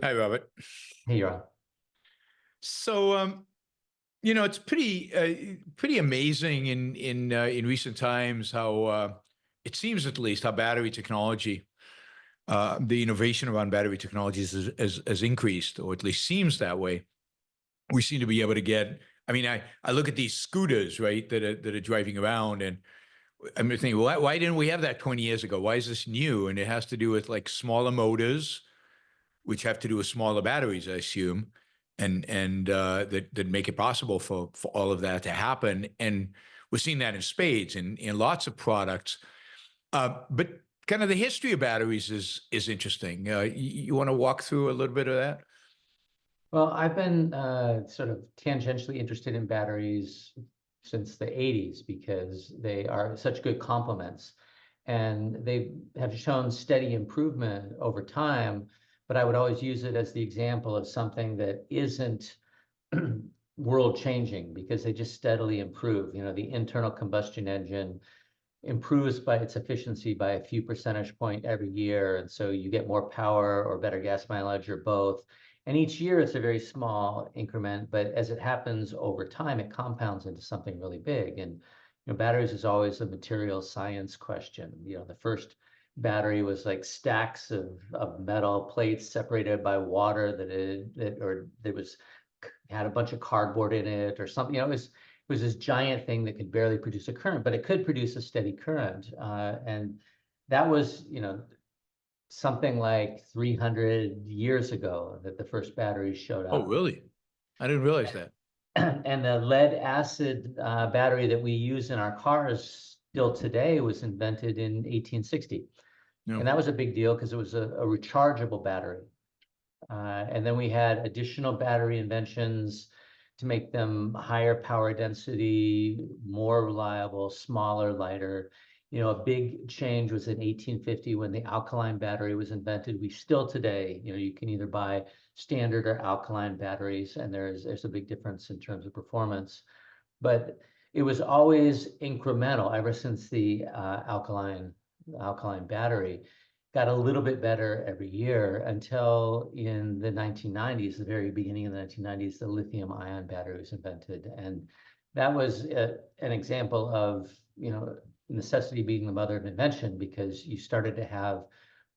Hi, Robert. Hey, you're on. So, it's pretty amazing in recent times how it seems, at least, how battery technology, the innovation around battery technologies has increased, or at least seems that way. We seem to be able to get. I mean, I look at these scooters, right, that are driving around, and I'm thinking, why didn't we have that 20 years ago? Why is this new? And it has to do with like smaller motors, which have to do with smaller batteries, I assume, and that make it possible for all of that to happen. And we're seeing that in spades in lots of products. But kind of the history of batteries is interesting. You want to walk through a little bit of that? Well, I've been sort of tangentially interested in batteries since the 80s because they are such good complements and they have shown steady improvement over time. But I would always use it as the example of something that isn't world changing because they just steadily improve. You know, the internal combustion engine improves by its efficiency by a few percentage point every year. And so you get more power or better gas mileage or both. And each year it's a very small increment, but as it happens over time, it compounds into something really big. And batteries is always a material science question. The first battery was like stacks of metal plates separated by water or there was had a bunch of cardboard in it or something. It was this giant thing that could barely produce a current, but it could produce a steady current. And that was, something like 300 years ago that the first batteries showed Oh, up. really? I didn't realize that. And the lead acid battery that we use in our cars still today was invented in 1860. No. And that was a big deal because it was a rechargeable battery. And then we had additional battery inventions to make them higher power density, more reliable, smaller, lighter. A big change was in 1850 when the alkaline battery was invented. We still today, you can either buy standard or alkaline batteries, and there's a big difference in terms of performance. But it was always incremental ever since the alkaline battery got a little bit better every year until in the 1990s, the very beginning of the 1990s, the lithium ion battery was invented. And that was an example of, necessity being the mother of invention because you started to have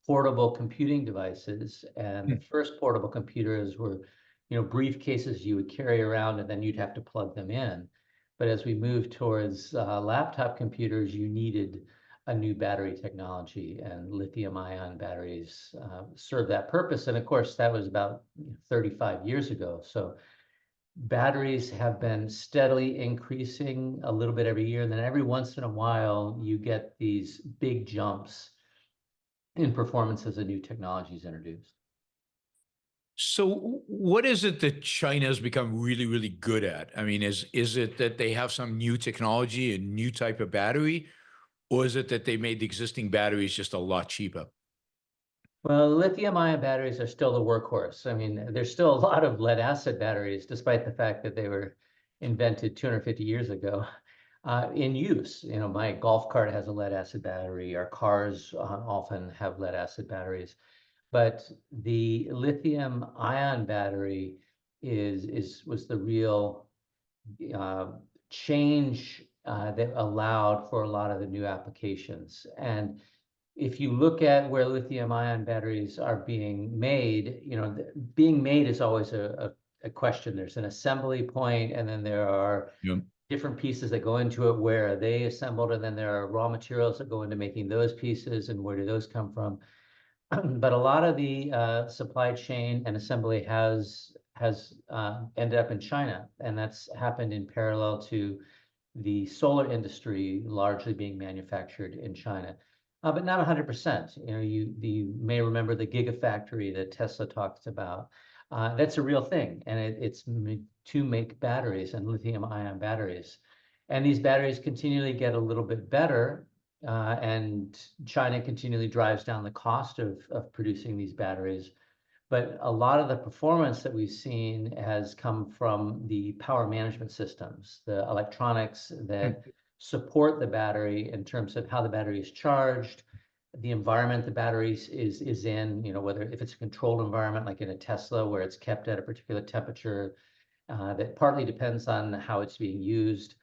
portable computing devices. And the first portable computers were, briefcases you would carry around and then you'd have to plug them in. But as we moved towards laptop computers, you needed a new battery technology, and lithium ion batteries serve that purpose. And of course, that was about 35 years ago. So batteries have been steadily increasing a little bit every year. And then every once in a while, you get these big jumps in performance as a new technology is introduced. So what is it that China has become really, really good at? I mean, is it that they have some new technology, a new type of battery, or is it that they made the existing batteries just a lot cheaper? Well, lithium ion batteries are still the workhorse. I mean, there's still a lot of lead acid batteries, despite the fact that they were invented 250 years ago, in use. My golf cart has a lead acid battery. Our cars often have lead acid batteries. But the lithium ion battery was the real uh, change that allowed for a lot of the new applications. And if you look at where lithium ion batteries are being made, being made is always a question. There's an assembly point, and then there are Yeah. different pieces that go into it. Where are they assembled? And then there are raw materials that go into making those pieces, and where do those come from? But a lot of the supply chain and assembly has ended up in China, and that's happened in parallel to the solar industry largely being manufactured in China, but not 100%. You may remember the gigafactory that Tesla talks about. That's a real thing, and it's to make batteries and lithium ion batteries. And these batteries continually get a little bit better, and China continually drives down the cost of producing these batteries. But a lot of the performance that we've seen has come from the power management systems, the electronics that support the battery in terms of how the battery is charged, the environment the batteries is in, whether if it's a controlled environment like in a Tesla where it's kept at a particular temperature, that partly depends on how it's being used.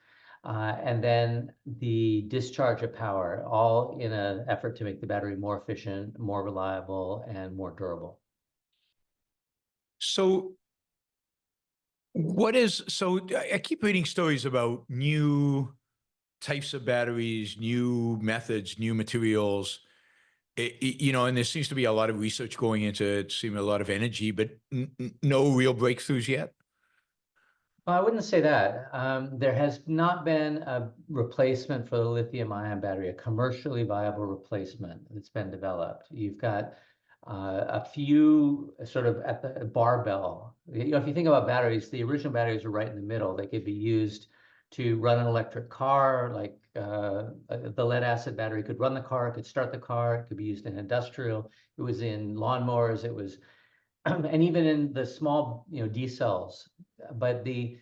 And then the discharge of power, all in an effort to make the battery more efficient, more reliable, and more durable. So I keep reading stories about new types of batteries, new methods, new materials. And there seems to be a lot of research going into it, seems a lot of energy, but no real breakthroughs yet. Well, I wouldn't say that. There has not been a replacement for the lithium-ion battery, a commercially viable replacement that's been developed. You've got a few sort of at the barbell. If you think about batteries, the original batteries are right in the middle. They could be used to run an electric car, like the lead acid battery could run the car, it could start the car, it could be used in industrial. It was in lawnmowers, it was and even in the small, D cells. But the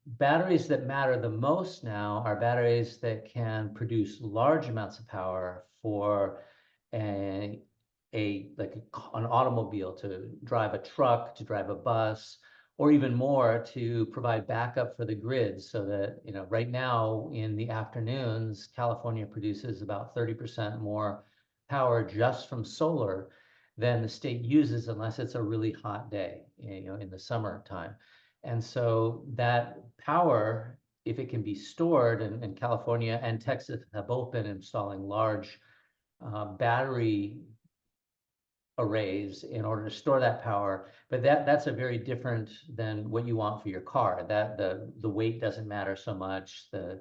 batteries that matter the most now are batteries that can produce large amounts of power for a an automobile, to drive a truck, to drive a bus, or even more to provide backup for the grid. So that, right now in the afternoons, California produces about 30% more power just from solar than the state uses unless it's a really hot day, in the summertime. And so that power, if it can be stored, and California and Texas have both been installing large battery arrays in order to store that power, but that's a very different than what you want for your car. That the weight doesn't matter so much, the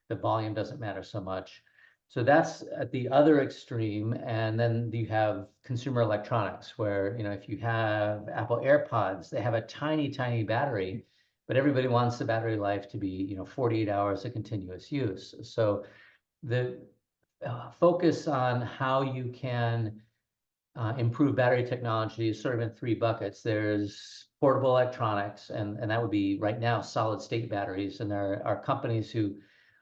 volume doesn't matter so much. So that's at the other extreme. And then you have consumer electronics where, if you have Apple AirPods, they have a tiny, tiny battery, but everybody wants the battery life to be, 48 hours of continuous use. So the focus on how you can improve battery technology is sort of in three buckets. There's portable electronics, and that would be right now solid state batteries. And there are companies who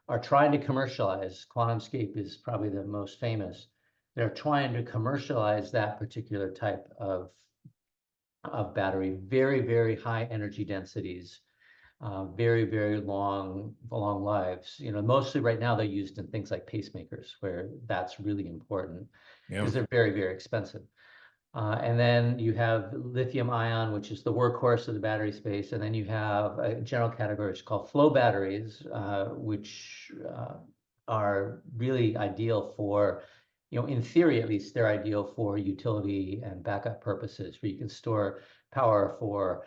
are trying to commercialize. QuantumScape is probably the most famous. They're trying to commercialize that particular type of battery, very, very high energy densities, very, very long lives. Mostly right now they're used in things like pacemakers, where that's really important because they're very, very expensive. And then you have lithium ion, which is the workhorse of the battery space. And then you have a general category called flow batteries, which are really ideal for, in theory at least, they're ideal for utility and backup purposes, where you can store power for,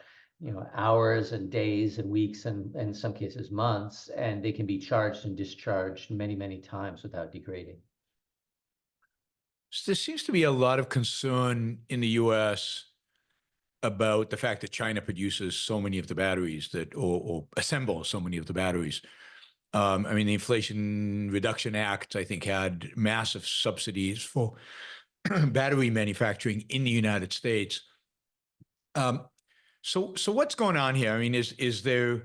hours and days and weeks and in some cases months, and they can be charged and discharged many, many times without degrading. So there seems to be a lot of concern in the US about the fact that China produces so many of the batteries or assembles so many of the batteries. I mean, the Inflation Reduction Act, I think, had massive subsidies for battery manufacturing in the United States. So what's going on here? I mean, is there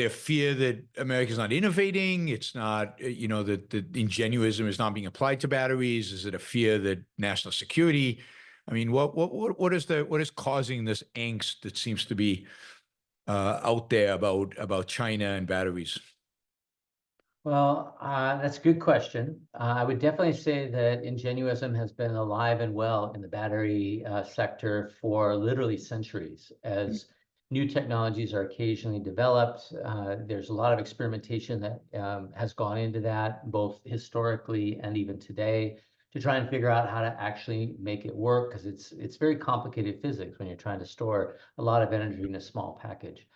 fear that America's not innovating? It's not, that the ingenuism is not being applied to batteries? Is it a fear that national security? I mean, what is causing this angst that seems to be out there about China and batteries? Well, that's a good question. I would definitely say that ingenuism has been alive and well in the battery sector for literally centuries. As new technologies are occasionally developed, there's a lot of experimentation that has gone into that, both historically and even today, to try and figure out how to actually make it work, because it's very complicated physics when you're trying to store a lot of energy in a small package.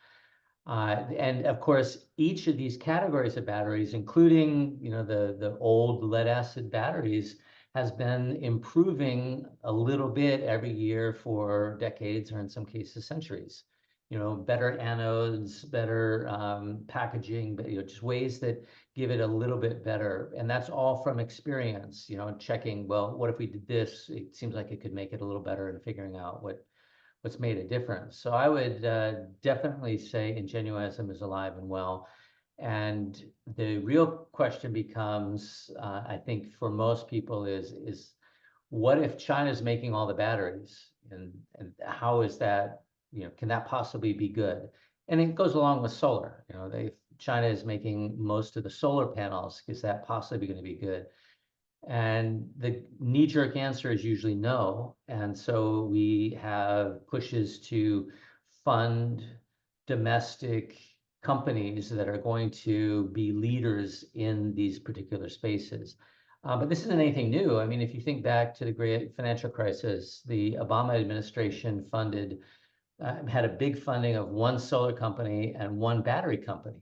And of course, each of these categories of batteries, including, the old lead acid batteries, has been improving a little bit every year for decades, or in some cases centuries. Better anodes, better packaging, but just ways that give it a little bit better. And that's all from experience, checking, well, what if we did this? It seems like it could make it a little better, and figuring out what's made a difference. So I would definitely say ingenuism is alive and well. And the real question becomes, I think for most people is what if China's making all the batteries, and how is that, can that possibly be good? And it goes along with solar. China is making most of the solar panels. Is that possibly going to be good? And the knee-jerk answer is usually no. And so we have pushes to fund domestic companies that are going to be leaders in these particular spaces. But this isn't anything new. I mean, if you think back to the great financial crisis, the Obama administration had a big funding of one solar company and one battery company.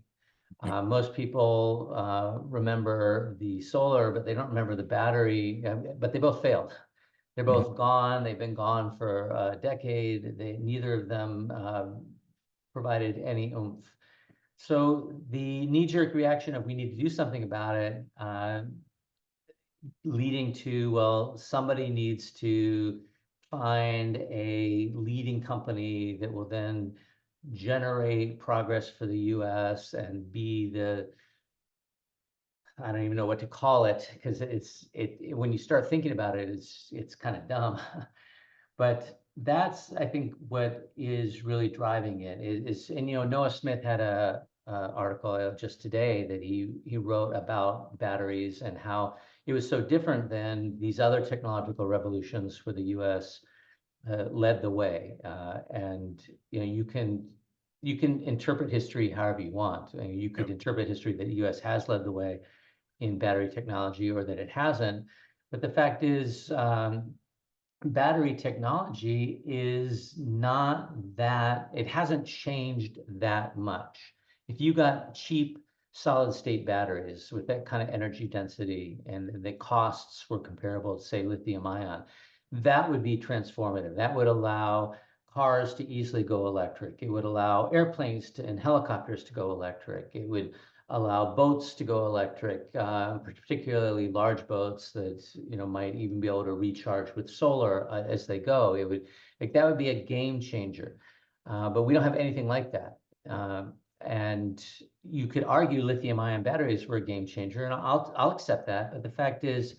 Most people remember the solar, but they don't remember the battery, but they both failed. They're both gone. They've been gone for a decade. Neither of them provided any oomph. So the knee-jerk reaction of we need to do something about it, leading to, well, somebody needs to find a leading company that will then generate progress for the US and be I don't even know what to call it, because when you start thinking about it, it's kind of dumb. But that's, I think, what is really driving it and Noah Smith had a article just today that he wrote about batteries and how it was so different than these other technological revolutions where the US led the way. And you can interpret history however you want. I mean, you could interpret history that the US has led the way in battery technology or that it hasn't. But the fact is, battery technology is not that, it hasn't changed that much. If you got cheap solid state batteries with that kind of energy density and the costs were comparable to, say, lithium ion, that would be transformative. That would allow cars to easily go electric. It would allow airplanes and helicopters to go electric. It would allow boats to go electric, particularly large boats that might even be able to recharge with solar as they go. That would be a game changer, but we don't have anything like that. And you could argue lithium-ion batteries were a game changer, and I'll accept that. But the fact is,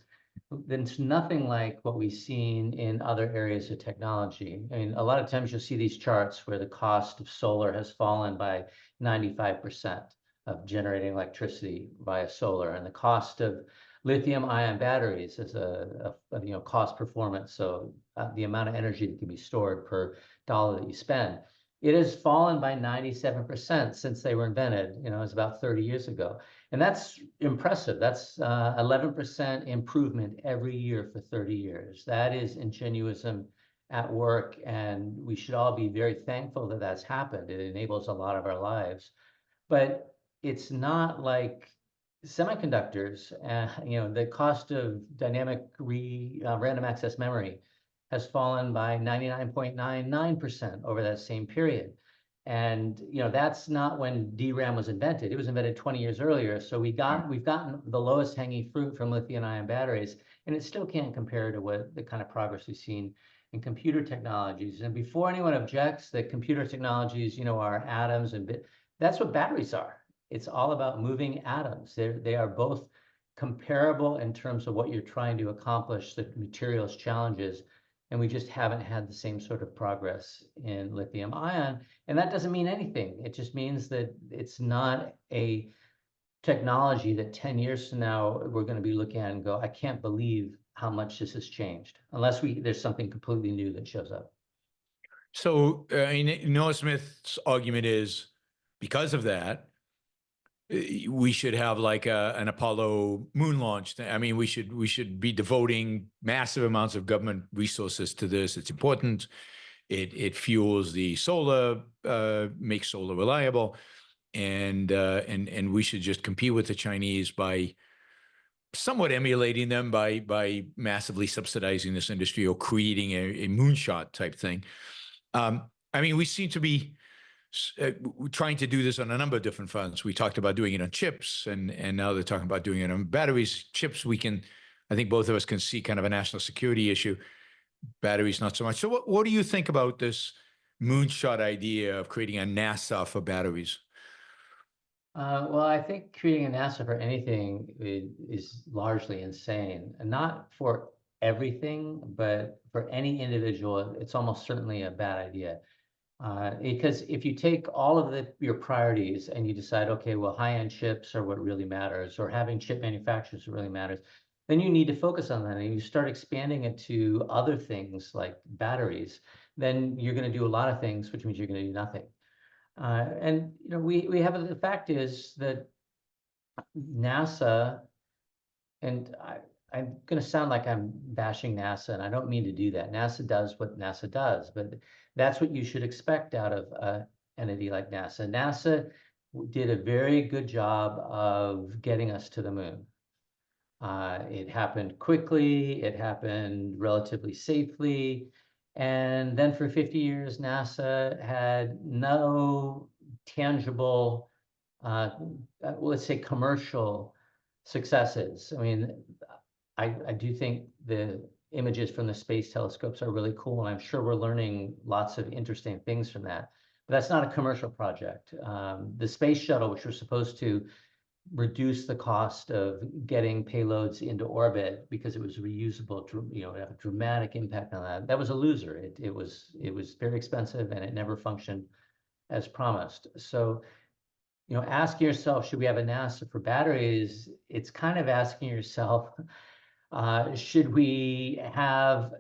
it's nothing like what we've seen in other areas of technology. I mean, a lot of times you'll see these charts where the cost of solar has fallen by 95%. Of generating electricity via solar, and the cost of lithium-ion batteries is a cost performance. So the amount of energy that can be stored per dollar that you spend, it has fallen by 97% since they were invented. It was about 30 years ago, and that's impressive. That's 11% improvement every year for 30 years. That is Ingenuism at work, and we should all be very thankful that that's happened. It enables a lot of our lives, but it's not like semiconductors. The cost of dynamic random access memory has fallen by 99.99% over that same period. And that's not when DRAM was invented. It was invented 20 years earlier. So we've gotten the lowest hanging fruit from lithium-ion batteries, and it still can't compare to what the kind of progress we've seen in computer technologies. And before anyone objects that computer technologies, are atoms and that's what batteries are. It's all about moving atoms. They are both comparable in terms of what you're trying to accomplish, the materials challenges, and we just haven't had the same sort of progress in lithium ion. And that doesn't mean anything. It just means that it's not a technology that 10 years from now we're going to be looking at and go, I can't believe how much this has changed, unless there's something completely new that shows up. So Noah Smith's argument is because of that, we should have like an Apollo moon launch. I mean, we should be devoting massive amounts of government resources to this. It's important. It fuels the solar, makes solar reliable, and we should just compete with the Chinese by somewhat emulating them by massively subsidizing this industry or creating a moonshot type thing. I mean, we seem to be trying to do this on a number of different fronts. We talked about doing it on chips, and now they're talking about doing it on batteries. Chips, I think both of us can see kind of a national security issue. Batteries, not so much. So what do you think about this moonshot idea of creating a NASA for batteries? Well, I think creating a NASA for anything is largely insane, and not for everything, but for any individual, it's almost certainly a bad idea. Because if you take all of your priorities and you decide, okay, well, high-end chips are what really matters, or having chip manufacturers really matters, then you need to focus on that, and you start expanding it to other things like batteries, then you're going to do a lot of things, which means you're going to do nothing. And we have, the fact is that NASA, and I'm going to sound like I'm bashing NASA, and I don't mean to do that. NASA does what NASA does, but that's what you should expect out of an entity like NASA. NASA did a very good job of getting us to the moon. It happened quickly, it happened relatively safely, and then for 50 years, NASA had no tangible, well, let's say commercial successes. I mean, I do think the images from the space telescopes are really cool, and I'm sure we're learning lots of interesting things from that. But that's not a commercial project. The space shuttle, which was supposed to reduce the cost of getting payloads into orbit because it was reusable, have a dramatic impact on that. That was a loser. It was very expensive, and it never functioned as promised. So, ask yourself, should we have a NASA for batteries? It's kind of asking yourself, should we have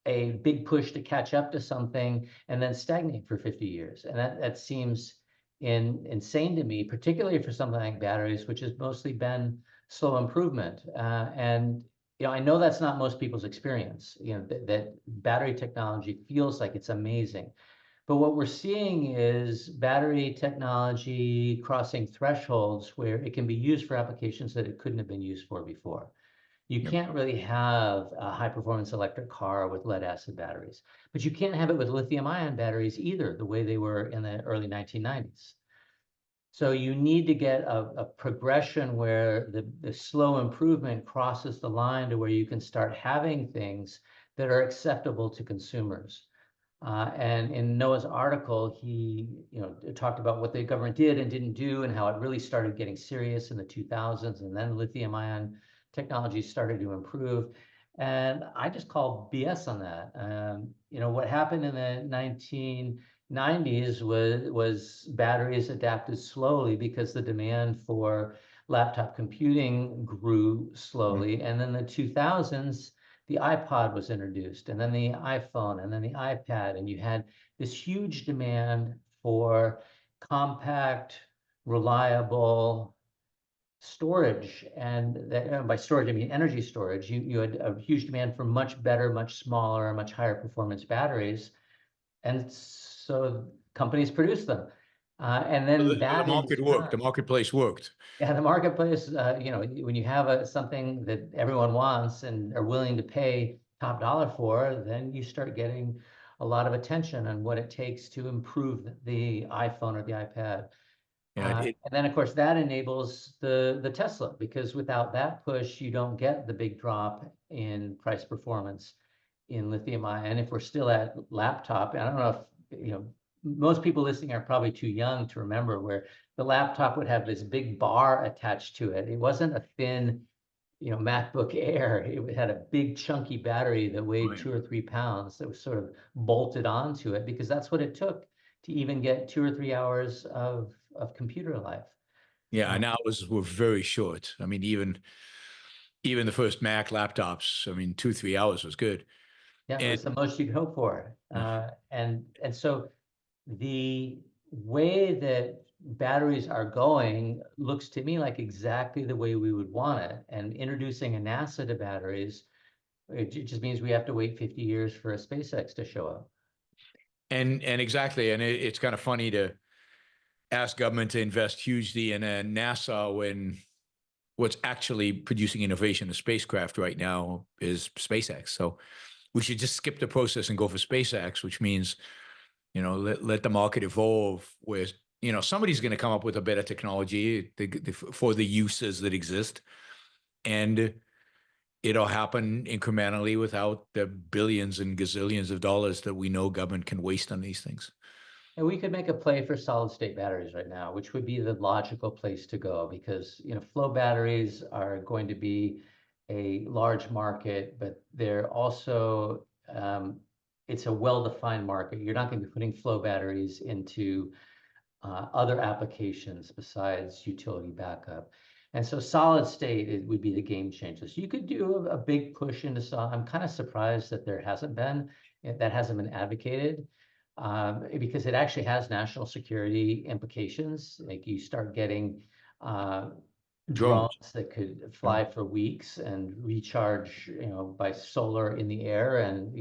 a big push to catch up to something and then stagnate for 50 years? And that seems insane to me, particularly for something like batteries, which has mostly been slow improvement. And I know that's not most people's experience. That battery technology feels like it's amazing. But what we're seeing is battery technology crossing thresholds where it can be used for applications that it couldn't have been used for before. You Yep. can't really have a high performance electric car with lead acid batteries, but you can't have it with lithium ion batteries either, the way they were in the early 1990s. So you need to get a progression where the slow improvement crosses the line to where you can start having things that are acceptable to consumers. And in Noah's article, he talked about what the government did and didn't do, and how it really started getting serious in the 2000s, and then lithium ion technology started to improve. And I just call BS on that. What happened in the 1990s was batteries adapted slowly because the demand for laptop computing grew slowly, and then the 2000s the iPod was introduced, and then the iPhone, and then the iPad, and you had this huge demand for compact, reliable storage. And by storage, I mean energy storage. You had a huge demand for much better, much smaller, much higher performance batteries. And so companies produced them. And then The that in market worked. The turn, marketplace worked. yeah, the marketplace, when you have something that everyone wants and are willing to pay top dollar for, then you start getting a lot of attention on what it takes to improve the iPhone or the iPad. Yeah, And then, of course, that enables the Tesla, because without that push, you don't get the big drop in price performance in lithium ion. If we're still at laptop, and I don't know if most people listening are probably too young to remember where the laptop would have this big bar attached to it. It wasn't a thin, MacBook Air. It had a big chunky battery that weighed right. 2 or 3 pounds that was sort of bolted onto it, because that's what it took to even get 2 or 3 hours of computer life. Yeah, Uh, and hours were very short. I mean, even the first Mac laptops, I mean, 2, 3 hours was good. yeah, it And was the most you could hope for. And so the way that batteries are going looks to me like exactly the way we would want it. And introducing a NASA to batteries, it just means we have to wait 50 years for a SpaceX to show up. and exactly, and it's kind of funny to ask government to invest hugely in a NASA when what's actually producing innovation in spacecraft right now is SpaceX. So we should just skip the process and go for SpaceX, which means, let the market evolve where, somebody's going to come up with a better technology for the uses that exist. And it'll happen incrementally without the billions and gazillions of dollars that we know government can waste on these things. And we could make a play for solid state batteries right now, which would be the logical place to go because, flow batteries are going to be a large market, but they're also, it's a well-defined market. You're not going to be putting flow batteries into other applications besides utility backup. And so solid state, it would be the game changer. So you could do a big push into solid. I'm kind of surprised that that hasn't been advocated, because it actually has national security implications. Like you start getting Drones. drones that could fly for weeks and recharge, by solar in the air. And,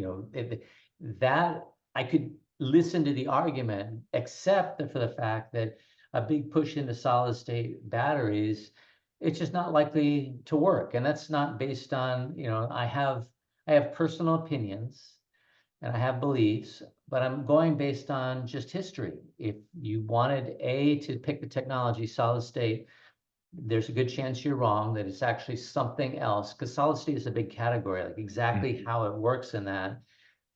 that I could listen to the argument, except for the fact that a big push into solid state batteries, it's just not likely to work. And that's not based on, I have personal opinions and I have beliefs, but I'm going based on just history. If you wanted to pick the technology solid state, there's a good chance you're wrong, that it's actually something else, because solid state is a big category. Like exactly how it works in that,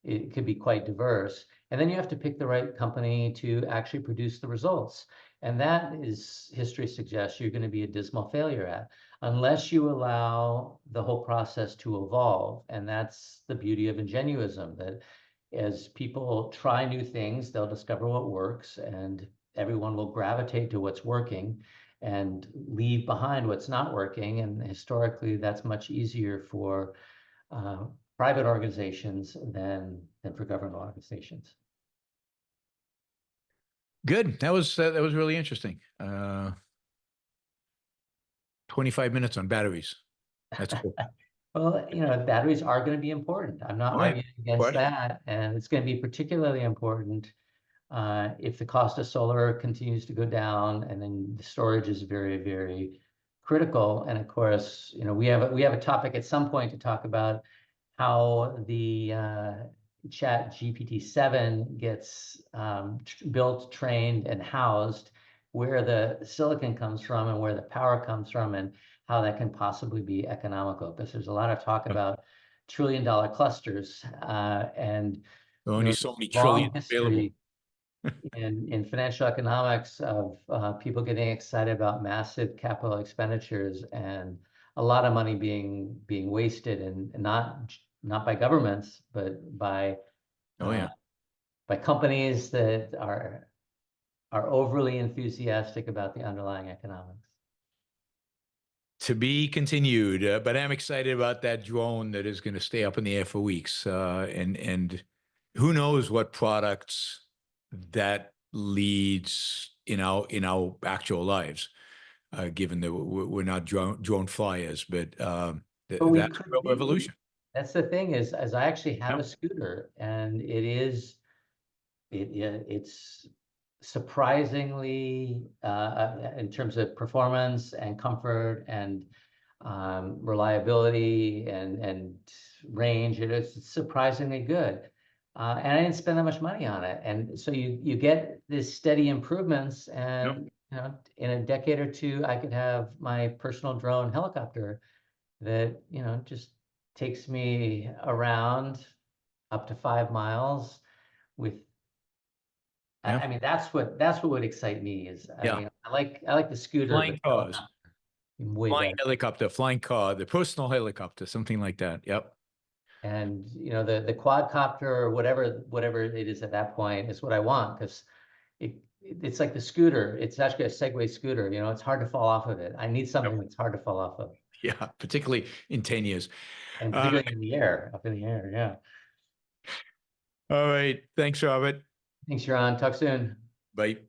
it could be quite diverse. And then you have to pick the right company to actually produce the results. And that is, history suggests, you're going to be a dismal failure at, unless you allow the whole process to evolve. And that's the beauty of Ingenuism, that as people try new things, they'll discover what works, and everyone will gravitate to what's working and leave behind what's not working. And historically, that's much easier for private organizations than for government organizations. Good. That was really interesting. 25 minutes on batteries. That's cool. Well, batteries are going to be important. I'm not All right. arguing against that. And it's going to be particularly important if the cost of solar continues to go down, and then the storage is very, very critical. And of course, we have a topic at some point to talk about how the Chat GPT-7 gets built, trained, and housed, where the silicon comes from and where the power comes from, and how that can possibly be economical. Because there's a lot of talk about trillion-dollar clusters, and Only so many long trillion available. history in financial economics of people getting excited about massive capital expenditures and a lot of money being wasted, and not by governments, but by Oh yeah. companies that are overly enthusiastic about the underlying economics. To be continued, but I'm excited about that drone that is going to stay up in the air for weeks, and who knows what products that leads in our actual lives, given that we're not drone flyers, but But we that's a could real be. revolution. That's the thing, is as I actually have Yep. a scooter, and it's surprisingly, in terms of performance and comfort and reliability and range, it is surprisingly good. And I didn't spend that much money on it. And so you get this steady improvements, and in a decade or two, I could have my personal drone helicopter that just takes me around up to 5 miles with. Yeah. I mean, that's what would excite me. Is Yeah. I like the scooter, but Flying cars, helicopter way flying better. helicopter, flying car, the personal helicopter, something like that. Yep. And the quadcopter or whatever it is at that point is what I want, because it's like the scooter. It's actually a Segway scooter. It's hard to fall off of it. I need Yep. something that's hard to fall off of, Yeah. Particularly in 10 years. and Uh, particularly in the air, up in the air. Yeah. all right. Thanks, Robert. Thanks, Yaron. Talk soon. Bye.